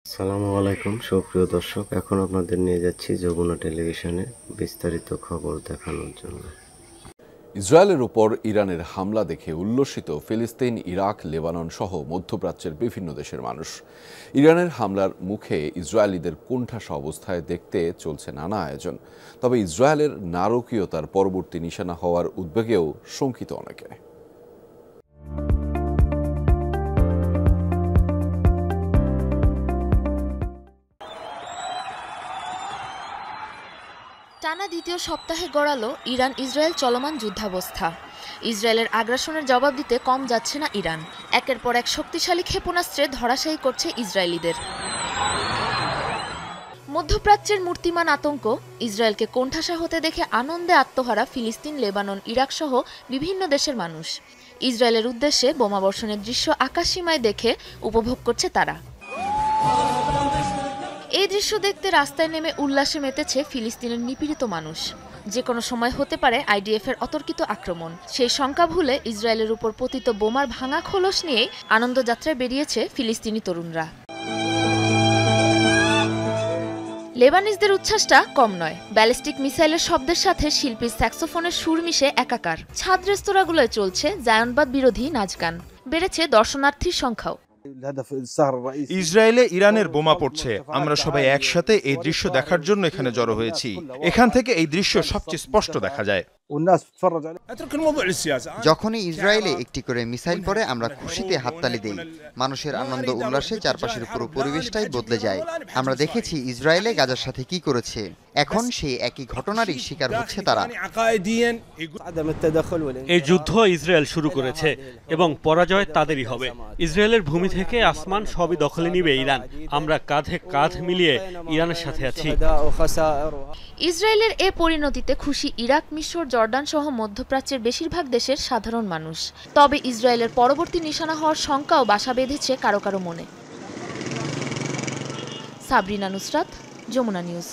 আসসালামু আলাইকুম সুপ্রিয় দর্শক, এখন আপনাদের নিয়ে যাচ্ছি যমুনা টেলিভিশনে বিস্তারিত খবর দেখানোর জন্য। ইসরায়েলের উপর ইরানের হামলা দেখে উল্লসিত ফিলিস্তিন, ইরাক, লেবানন সহ মধ্যপ্রাচ্যের বিভিন্ন দেশের মানুষ। ইরানের হামলার মুখে ইসরায়েলিদের কোণঠাসা অবস্থায় দেখতে চলছে নানা আয়োজন। তবে ইসরায়েলের নারকীয়তার পরবর্তী নিশানা হওয়ার উদ্বেগেও শঙ্কিত অনেকে। টানা দ্বিতীয় সপ্তাহে গড়ালো ইরান ইসরায়েল চলমান যুদ্ধাবস্থা। ইসরায়েলের আগ্রাসনের জবাব দিতে কম যাচ্ছে না ইরান। একের পর এক শক্তিশালী ক্ষেপণাস্ত্রে ধরাশায়ী করছে ইসরায়েলিদের। মধ্যপ্রাচ্যের মূর্তিমান আতঙ্ক, ইসরায়েলকে কোণঠাসা হতে দেখে আনন্দে আত্মহারা ফিলিস্তিন, লেবানন, ইরাক সহ বিভিন্ন দেশের মানুষ। ইসরায়েলের উদ্দেশ্যে বোমাবর্ষণের দৃশ্য আকাশসীমায় দেখে উপভোগ করছে তারা। এই দৃশ্য দেখতে রাস্তায় নেমে উল্লাসে মেতেছে ফিলিস্তিনের নিপীড়িত মানুষ। যে কোনো সময় হতে পারে আইডিএফের অতর্কিত আক্রমণ। সেই শঙ্কা ভুলে ইসরায়েলের উপর পতিত বোমার ভাঙা খোলস নিয়েই আনন্দযাত্রায় বেরিয়েছে ফিলিস্তিনি তরুণরা। লেবানিজদের উচ্ছ্বাসটা কম নয়। ব্যালিস্টিক মিসাইলের শব্দের সাথে শিল্পীর স্যাক্সোফোনের সুর মিশে একাকার। ছাদ রেস্তোরাঁগুলোয় চলছে জায়নবাদ বিরোধী নাচগান। বেড়েছে দর্শনার্থীর সংখ্যাও। ইসরায়েলে ইরানের বোমা পড়ছে, আমরা সবাই একসাথে এই দৃশ্য দেখার জন্য এখানে জড়ো হয়েছি। এখান থেকে এই দৃশ্য সবচেয়ে স্পষ্ট দেখা যায়। যখনই ইসরায়েলে একটি করে মিসাইল পড়ে আমরা খুশিতে হাততালি দেই। মানুষের আনন্দ উল্লাসে চারপাশের পুরো পরিবেশটাই বদলে যায়। আমরা দেখেছি ইসরায়েলে গাজার সাথে কি করেছে, এখন সেই একই ঘটনারই শিকার হচ্ছে তারা। এই যুদ্ধ ইসরায়েল শুরু করেছে এবং পরাজয় তাদেরই হবে। ইসরায়েলের ভূমি থেকে আসমান সবই দখলে নিবে ইরান। আমরা কাঁধে কাঁধ মিলিয়ে ইরানের সাথে আছি। ইসরায়েলের এ পরিণতিতে খুশি ইরাক, মিশর, জর্ডান সহ মধ্যপ্রাচ্যের বেশিরভাগ দেশের সাধারণ মানুষ। তবে ইসরায়েলের পরবর্তী নিশানা হওয়ার শঙ্কাও বাসা বেঁধেছে কারো কারো মনে। সাবরিনা নুসরাত, যমুনা নিউজ।